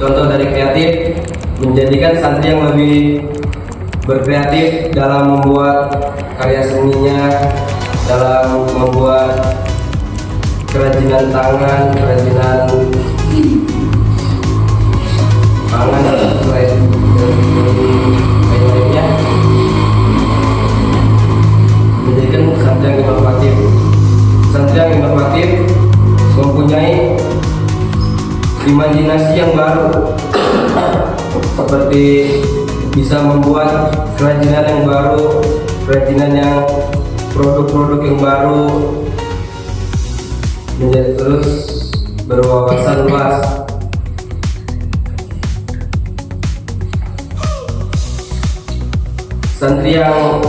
contoh dari kreatif, menjadikan santri yang lebih berkreatif dalam membuat karya seninya, dalam membuat kerajinan tangan, kerajinan pangan dan lain-lainnya, menjadikan santri yang inovatif. Santri yang inovatif mempunyai imajinasi yang baru, seperti bisa membuat kerajinan yang baru, kerajinan yang produk-produk yang baru, menjadi terus berwawasan luas. Santri yang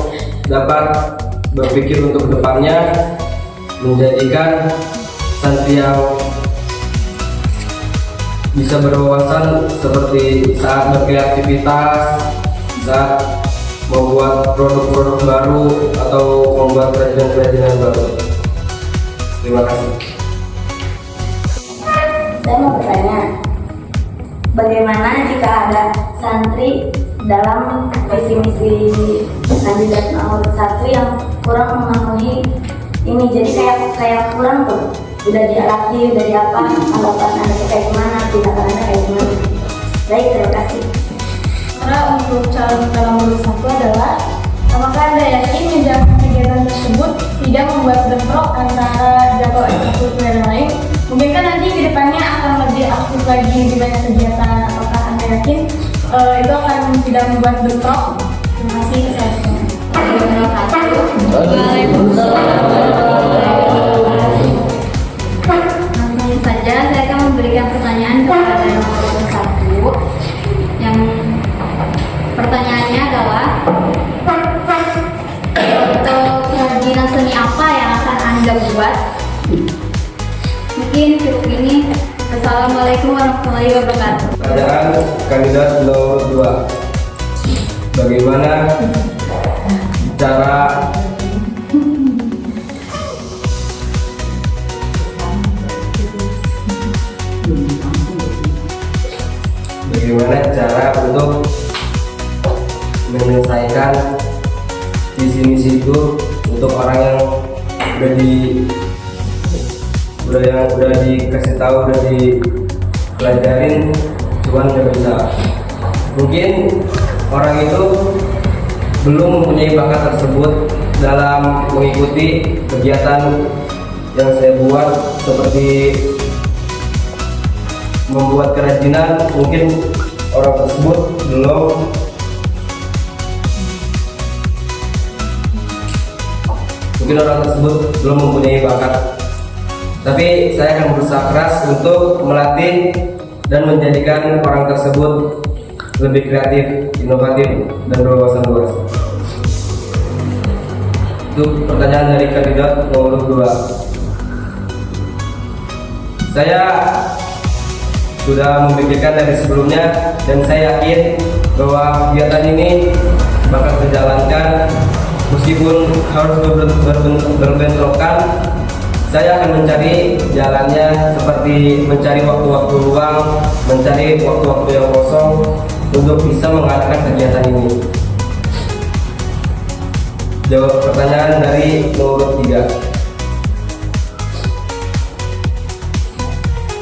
dapat berpikir untuk kedepannya menjadikan santri yang bisa berwawasan seperti saat berkreativitas, saat membuat produk-produk baru atau membuat kerajinan-kerajinan baru. Terima kasih. Saya mau bertanya, bagaimana jika ada santri dalam visi misi kandidat nomor 1 yang kurang memenuhi ini, jadi kayak kurang tuh, udah dialati, udah diapa, anggapan Anda kayak gimana, tindakan Anda kayak gimana? Baik, terima kasih. Karena untuk calon nomor 1 adalah, apakah Anda yakin menjalankan kegiatan tersebut tidak membuat bentrok antara jadwal ekskul dan lain? Mungkin kan nanti kedepannya akan lebih aktif lagi, lebih banyak kegiatan. Apakah Anda yakin itu akan tidak membuat bentrok? Terima kasih. Langsung saja saya akan memberikan pertanyaan kepada nomor 1. Yang pertanyaannya adalah, untuk kerajinan seni apa yang akan Anda buat? Mungkin cukup ini. Assalamualaikum warahmatullahi wabarakatuh. Pertanyaan kandidat nomor 2. Bagaimana cara untuk menyelesaikan visi misi itu untuk orang yang udah dikasih tahu, udah dipelajarin, cuman nggak bisa. Mungkin orang itu belum mempunyai bakat tersebut dalam mengikuti kegiatan yang saya buat, seperti membuat kerajinan. Mungkin orang tersebut belum mempunyai bakat. Tapi saya akan berusaha keras untuk melatih dan menjadikan orang tersebut lebih kreatif, inovatif, dan berwawasan luas. Itu pertanyaan dari kandidat nomor 2. Saya sudah memikirkan dari sebelumnya, dan saya yakin bahwa kegiatan ini bakal terjalankan meskipun harus berbentrokan. Saya akan mencari jalannya, seperti mencari waktu-waktu luang, mencari waktu-waktu yang kosong untuk bisa mengadakan kegiatan ini. Jawab pertanyaan dari nomor 3.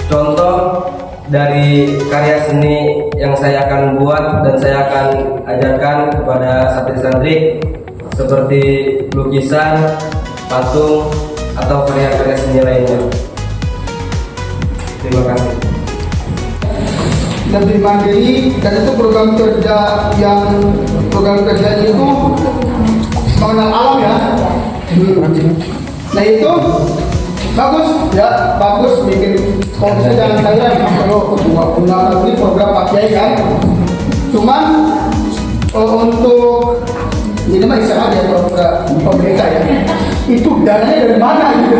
Contoh dari karya seni yang saya akan buat dan saya akan ajarkan kepada santri-santri, seperti lukisan, patung, atau karya-karya seni lainnya. Terima kasih. Lebih mandiri, dan itu program kerja itu mengenal alam ya. Nah itu bagus ya, bagus bikin. Kalau bisa jangan saya kalau ketua ini program Pak Kiai kan. Cuman untuk ini mah istilah ya pemerintah ya. Itu dananya dari mana gitu?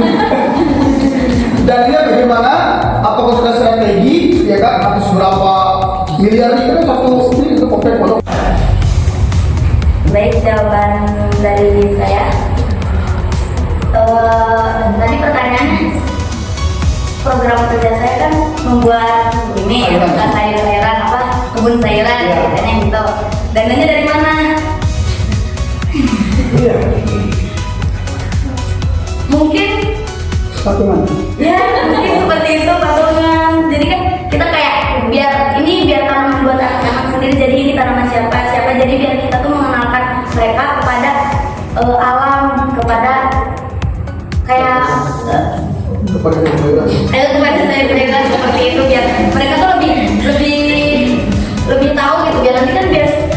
Dananya bagaimana? Apakah sudah strategi? Ya kan harus berapa miliar itu kan satu komplek pondok. Baik, jawaban dari saya. Tadi pertanyaannya, program kerja saya kan membuat ini, sayur-sayuran kebun sayuran, katanya gitu. Dananya dari mana? Iya. Mungkin Patungan. ya mungkin seperti itu patungan. Jadi kan kita kayak biar tanaman buat anak-anak sendiri. Jadi ini tanaman siapa. Jadi biar kita tuh mengenalkan mereka kepada alam, kepada kayak Kepada sayuran. kepada saya seperti itu, biar mereka tuh lebih tahu gitu. Biar nanti kan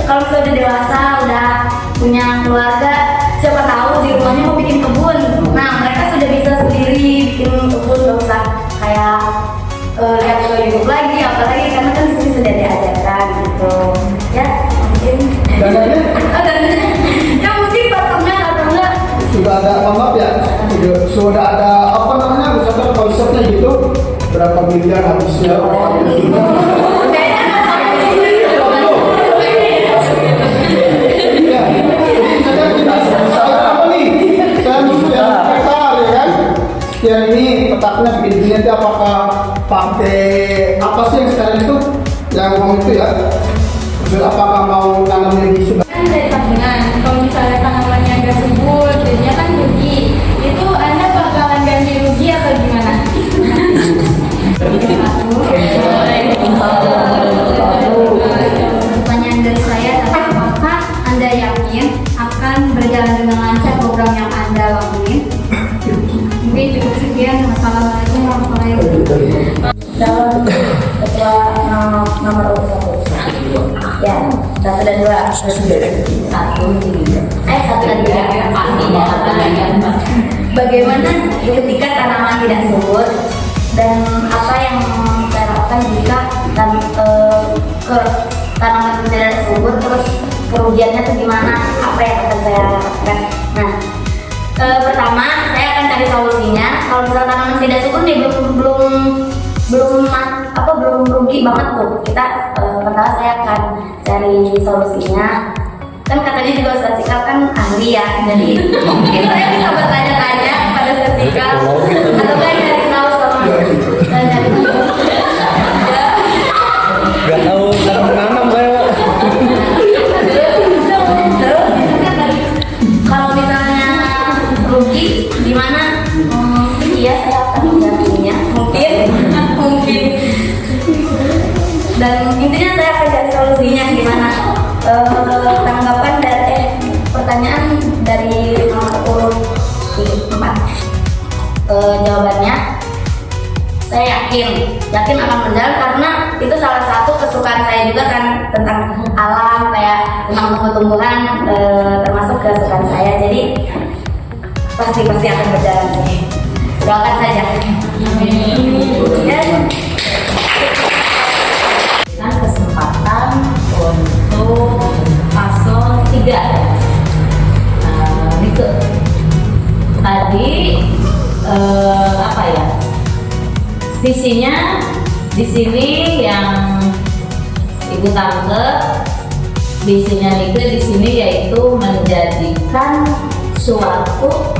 kalau sudah dewasa, udah punya keluarga, siapa tahu di rumahnya mau bikin kebun. Nah mereka sudah bisa sendiri bikin kebun, gak usah kayak lihat ke YouTube lagi, apalagi karena kan di sini sudah diajarkan gitu. Ya mungkin. Dananya Ya mungkin patungnya atau enggak. sudah ada, maaf ya, sudah ada apa namanya, misalkan konsepnya gitu, berapa miliar habisnya, berapa miliar. Iya, jadi misalkan kita misalkan apa nih, saya sekian hektar ya kan, sekian ini petaknya bikin gini nanti apakah pakai apa sih yang sekarang itu, yang ngomong itu ya, terus apakah mau tanamnya di sebelah. Kan dari tabungan, kalau misalnya tanamannya nggak subur, jadinya kan rugi. Itu Anda bakalan ganti rugi atau gimana? Pertanyaan dari saya, apakah Anda yakin akan berjalan dengan lancar program yang Anda lakuin? Mungkin cukup sekian. Wassalamualaikum warahmatullahi wabarakatuh. Calon ketua nomor urut 1. Ya, 1 dan 2. 1 dan 3. Bagaimana ketika tanaman tidak subur dan apa yang saya lakukan jika tanaman tidak subur, terus kerugiannya itu gimana? Apa yang akan saya lakukan? Nah, pertama saya akan cari solusinya. Kalau misalnya tanaman tidak subur nih, belum rugi banget tuh. Pertama saya akan cari solusinya. Kan katanya juga Ustaz Cikal kan ahli ya, jadi mungkin saya bisa bertanya-tanya pada Ustaz Cikal atau kan cari tahu sama dari Gak tahu cara menanam saya. Terus kalau misalnya rugi gimana? Iya saya akan menggantinya mungkin. Dan intinya saya akan cari solusinya gimana. Tanggapan dari pertanyaan dari nomor urut 4. Jawabannya saya yakin akan berjalan karena itu salah satu kesukaan saya juga kan, tentang alam, kayak tentang tumbuh-tumbuhan, termasuk kesukaan saya. Jadi pasti akan berjalan sih. Doakan saja. Dengan kesempatan untuk paslon 3. Itu tadi apa ya, visinya di sini yang Ibu Tante, visinya itu di sini yaitu menjadikan suatu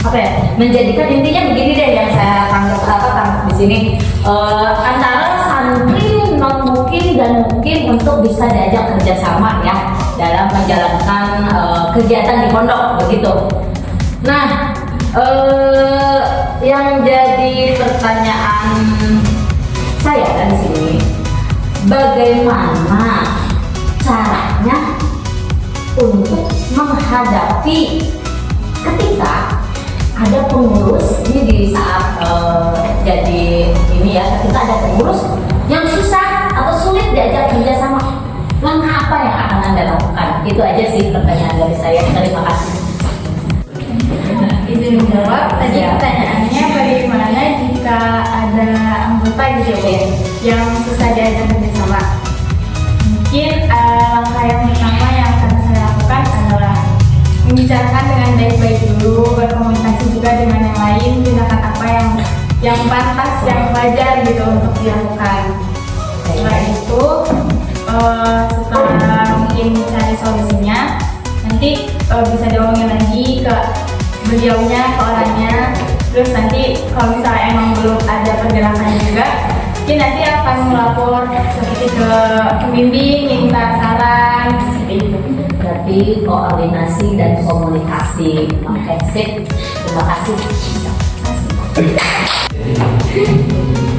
apa ya, menjadikan intinya begini deh yang saya tangkap di sini, antara santri non mungkin dan mungkin untuk bisa diajak kerjasama ya dalam menjalankan kegiatan di pondok begitu. Nah, yang jadi pertanyaan saya di sini, bagaimana caranya untuk menghadapi ketika ada pengurus ini di saat jadi ini ya, ketika ada pengurus yang susah atau sulit diajak kerjasama, langkah apa yang akan Anda lakukan? Itu aja sih pertanyaan dari saya. Terima kasih. Izin menjawab, tadi pertanyaannya bagaimana jika ada anggota gitu ya yang susah diajak kerjasama. Mungkin langkah yang pertama yang akan saya lakukan adalah membicarakan dengan baik-baik dulu, berkomunikasi juga dengan yang lain, tindakan apa yang pantas, yang wajar gitu untuk dilakukan. Setelah itu, setelah mungkin cari solusinya, nanti bisa diomongin lagi ke beliaunya, ke orangnya. Terus nanti kalau misalnya emang belum ada pergerakan juga, mungkin nanti akan melapor seperti ke pembimbing, minta saran seperti itu. Berarti koordinasi dan komunikasi. Oke, sip. Terima kasih.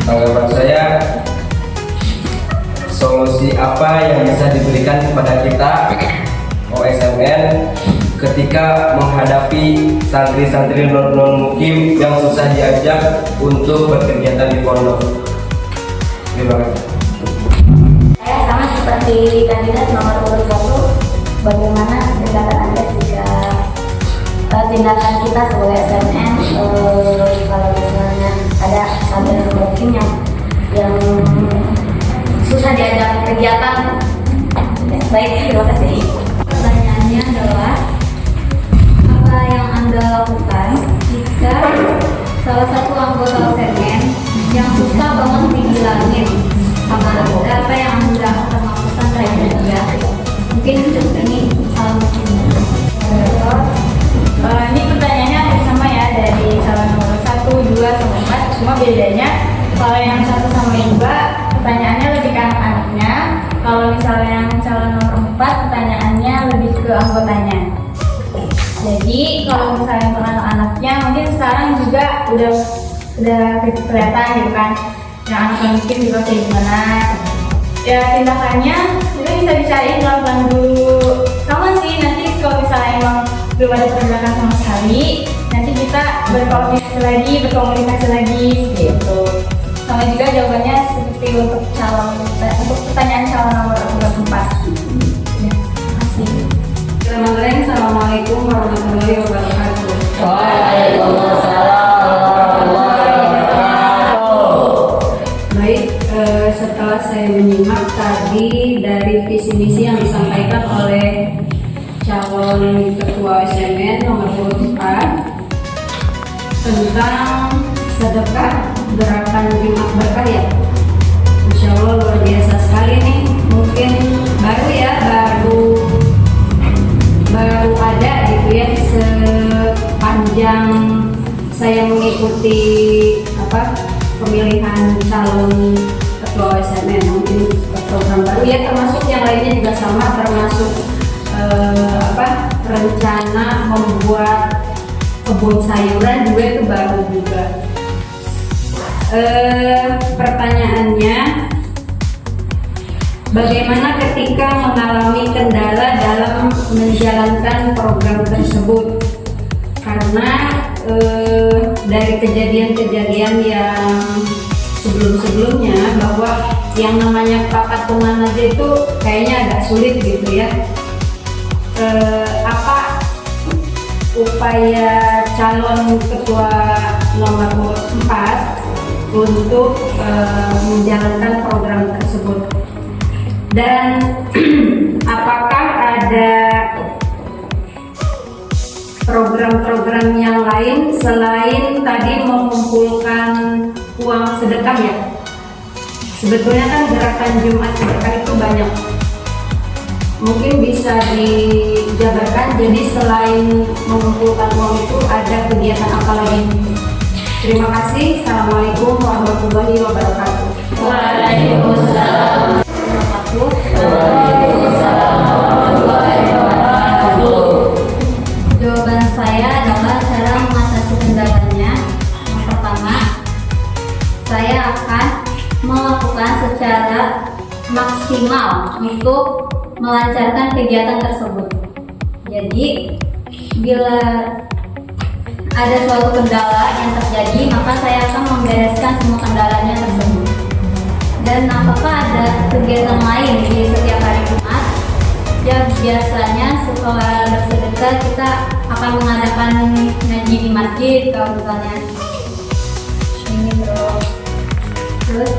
Tanggapan saya, solusi apa yang bisa diberikan kepada kita OSMN ketika menghadapi santri-santri non-mukim yang susah diajak untuk berkegiatan di pondok? Terima kasih. Saya sama seperti kandidat nomor urut 1, bagaimana tindakan Anda jika tindakan kita sebagai SMN kalau misalnya ada santri non-mukim yang susah diajak kegiatan. Baik, terima kasih. Pertanyaannya adalah, apa yang Anda lakukan jika salah satu anggota OSMN yang susah banget dibilangin? Apa yang Anda akan lakukan terhadap dia? Mungkin ini salah mungkin. Ini pertanyaannya hampir sama ya, dari calon nomor 1, 2, sama 4. Cuma bedanya kalau yang 1 sama 2 pertanyaannya lebih ke anak-anaknya. Kalau misalnya yang calon nomor 4 pertanyaannya lebih ke anggotanya. Jadi kalau misalnya untuk anak-anaknya mungkin sekarang juga udah kelihatan gitu kan, yang anak mungkin juga kayak gimana. Ya tindakannya itu bisa dicari pelan-pelan dulu. Sama sih, nanti kalau misalnya emang belum ada pergerakan sama sekali, nanti kita berkomunikasi lagi gitu. Sama juga jawabannya seperti untuk pertanyaan calon nomor 4. Ya, makasih. Assalamualaikum warahmatullahi wabarakatuh. Waalaikumsalam warahmatullahi wabarakatuh. Baik, setelah saya menyimak tadi dari visi misi yang disampaikan oleh calon ketua SMN nomor 4 tentang sedekah gerakan Jumat Berkah ya. Insya Allah luar biasa sekali nih. Mungkin baru ada gitu ya, sepanjang saya mengikuti pemilihan calon ketua OSMN. Mungkin program baru ya, termasuk yang lainnya juga sama, termasuk rencana membuat kebun sayuran juga itu baru juga. Pertanyaannya, bagaimana ketika mengalami kendala dalam menjalankan program tersebut? Karena dari kejadian-kejadian yang sebelum-sebelumnya, bahwa yang namanya papat teman aja itu kayaknya agak sulit gitu ya. Apa upaya calon ketua nomor 4 untuk menjalankan program tersebut, dan apakah ada program-program yang lain selain tadi mengumpulkan uang sedekah ya? Sebetulnya kan gerakan Jumat Berkah itu banyak, mungkin bisa dijabarkan. Jadi selain mengumpulkan uang itu ada kegiatan apa lagi? Terima kasih. Assalamualaikum warahmatullahi wabarakatuh. Waalaikumsalam warahmatullahi wabarakatuh. Jawaban saya adalah cara mengatasi kendalanya. Yang pertama, saya akan melakukan secara maksimal untuk melancarkan kegiatan tersebut. Jadi, bila ada suatu kendala yang terjadi, maka saya akan membereskan semua kendalanya tersebut. Dan apakah ada kegiatan lain di setiap hari Jumat? Ya, biasanya setelah bersedekah kita akan mengadakan ngaji di masjid, kalau misalnya ini terus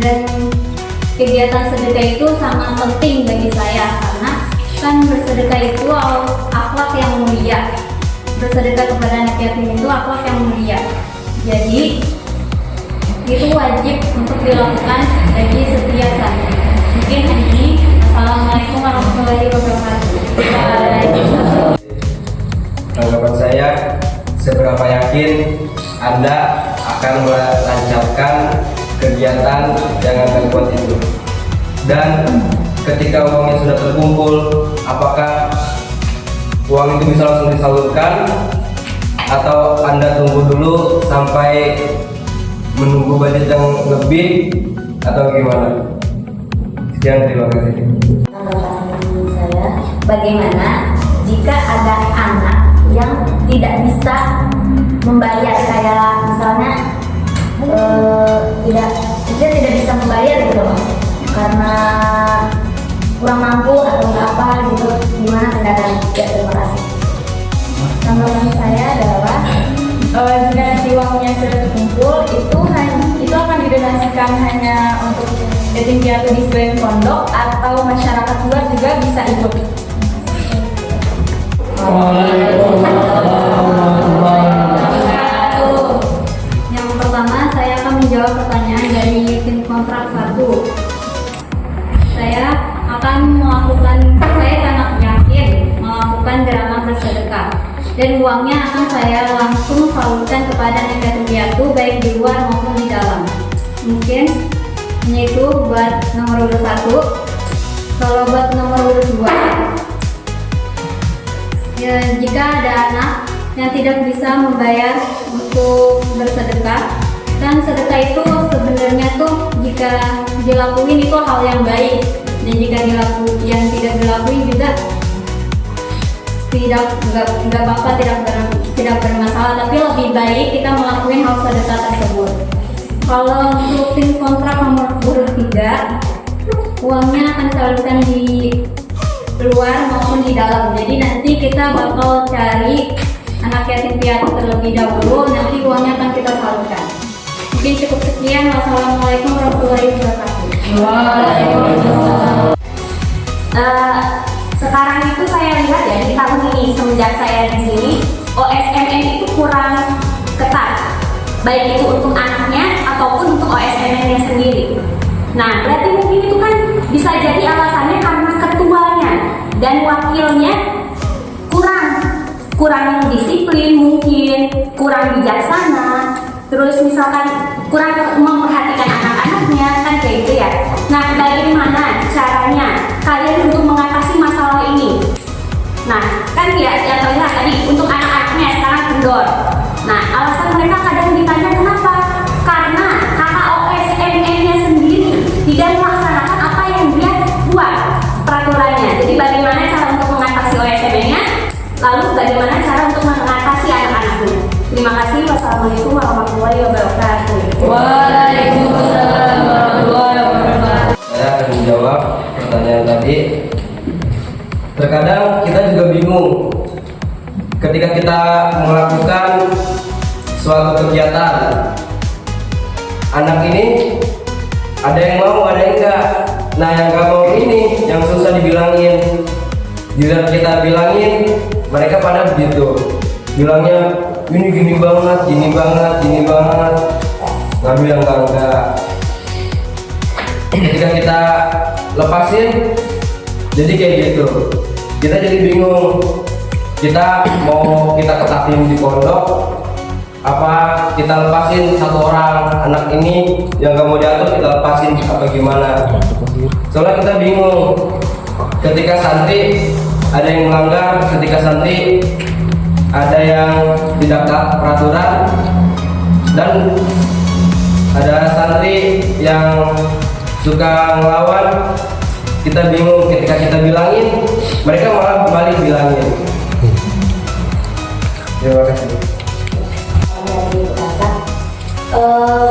dan kegiatan sedekah itu sangat penting bagi saya, karena kan bersedekah itu akhlak yang mulia. Bersedekah kepada anak yatim itu akhlak yang mulia. Jadi itu wajib untuk dilakukan bagi setiap santri. Mungkin ini. Assalamualaikum warahmatullahi wabarakatuh. Waalaikumsalam. Tanggapan saya, seberapa yakin Anda akan melancarkan kegiatan yang akan buat itu. Dan ketika uangnya sudah terkumpul, apakah uang itu bisa langsung disalurkan atau Anda tunggu dulu sampai menunggu budget yang lebih atau gimana? Sekian, terima kasih. Tanggapan saya, bagaimana jika ada anak yang tidak bisa membayar, kayak misalnya dia tidak bisa membayar gitu loh, karena kurang mampu atau apa gitu, gimana tindakan? Ya, terima kasih. Tanggapan saya adalah jika nanti uangnya sudah terkumpul, itu akan didonasikan hanya untuk yatim piatu di sekeliling pondok atau masyarakat luar juga bisa ikut. Yang pertama, saya akan menjawab pertanyaan dari tim kontrak 1. Saya sangat yakin melakukan gerakan bersedekah, dan uangnya akan saya langsung salurkan kepada anak yatim piatu baik di luar maupun di dalam. Mungkin hanya itu buat nomor urut 1. Kalau buat nomor urut 2, ya, jika ada anak yang tidak bisa membayar untuk bersedekah, kan sedekah itu sebenarnya tuh jika dilakuin itu hal yang baik, dan jika yang tidak dilakuin juga tidak apa-apa, tidak bermasalah, tapi lebih baik kita melakukan hal sedekah tersebut. Kalau untuk tim kontrak nomor urut 3, uangnya akan disalurkan di luar maupun di dalam. Jadi nanti kita bakal cari anak yatim piatu terlebih dahulu, nanti uangnya akan kita salurkan. Mungkin cukup sekian. Wassalamualaikum warahmatullahi wabarakatuh. Sekarang itu saya lihat ya, di tahun ini semenjak saya di sini, OSMN itu kurang ketat, baik itu untuk anaknya ataupun untuk OSMN-nya sendiri. Nah, berarti mungkin itu kan bisa jadi alasannya karena ketuanya dan wakilnya kurang disiplin, mungkin kurang bijaksana, terus misalkan kurang memperhatikan anak-anaknya, kan kayak gitu ya. Nah, bagaimana caranya kalian untuk mengatasi masalah ini? Nah, kan ya yang terlihat tadi untuk anak-anaknya sekarang kendor. Nah, alasan mereka kadang ditanya kenapa? Karena kakak OSMN-nya sendiri tidak melaksanakan apa yang dia buat peraturannya. Jadi bagaimana cara untuk mengatasi OSMN-nya? Lalu bagaimana cara untuk mengatasi anak-anaknya? Terima kasih. Wassalamualaikum warahmatullahi wabarakatuh. Waalaikumsalam warahmatullahi wabarakatuh. Saya akan menjawab pertanyaan tadi. Terkadang kita juga bingung ketika kita melakukan suatu kegiatan. Anak ini ada yang mau, ada yang enggak. Nah, yang enggak mau ini yang susah dibilangin. Bila kita bilangin, mereka pada begitu. Bilangnya ini gini banget, gini banget, gini banget. Nggak bilang enggak. Ketika kita lepasin, jadi kayak gitu. Kita jadi bingung. Kita mau kita ketatin di pondok, apa kita lepasin satu orang anak ini yang nggak mau diatur, kita lepasin apa gimana? Soalnya kita bingung. Ketika santri ada yang melanggar, ketika santri ada yang tidak taat peraturan, dan ada santri yang suka ngelawan, kita bingung. Ketika kita bilangin, mereka malah balik bilangin. Terima kasih.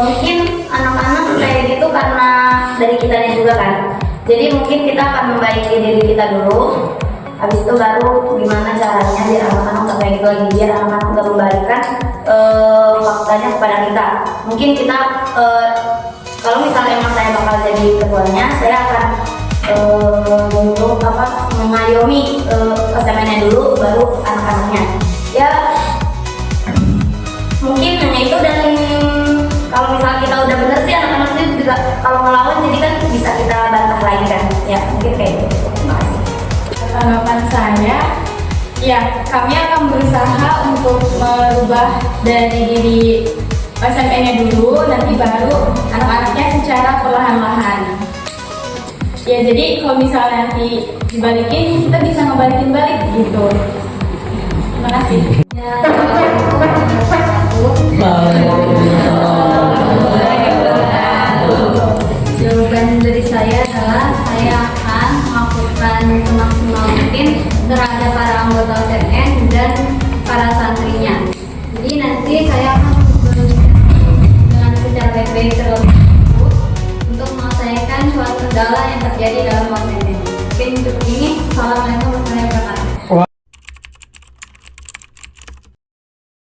Mungkin anak-anak kayak gitu karena dari kitanya juga kan. Jadi mungkin kita akan membaiki diri kita dulu. Habis itu baru gimana caranya biar anak-anak nggak kayak gitu lagi, biar anak-anak nggak membalikan faktanya kepada kita. Mungkin kita kalau misalnya emang saya bakal jadi ketuanya, saya akan mengayomi OSMN-nya dulu, baru anak-anaknya. Ya mungkin hanya itu, dan kalau misalnya kita udah bener sih anak-anak itu juga kalau ngelawan jadi kan bisa kita bantah lagi kan. Ya mungkin kayak gitu. Terima kasih. Tanggapan saya, ya kami akan berusaha untuk merubah dari diri OSMN-nya dulu, nanti baru anak-anaknya secara perlahan-lahan. Ya jadi kalau misalnya nanti dibalikin, kita bisa ngebalikin balik gitu. Terima kasih. Ya, assalamualaikum jawaban dari saya adalah saya akan melakukan semaksimal mungkin terhadap para anggota OSMN dan para santrinya. Jadi nanti saya akan berkomunikasi dengan secara baik-baik terlebih dahulu untuk menyelesaikan suatu kendala yang terjadi dalam OSMN. Mungkin untuk ini, assalamualaikum warahmatullahi wabarakatuh.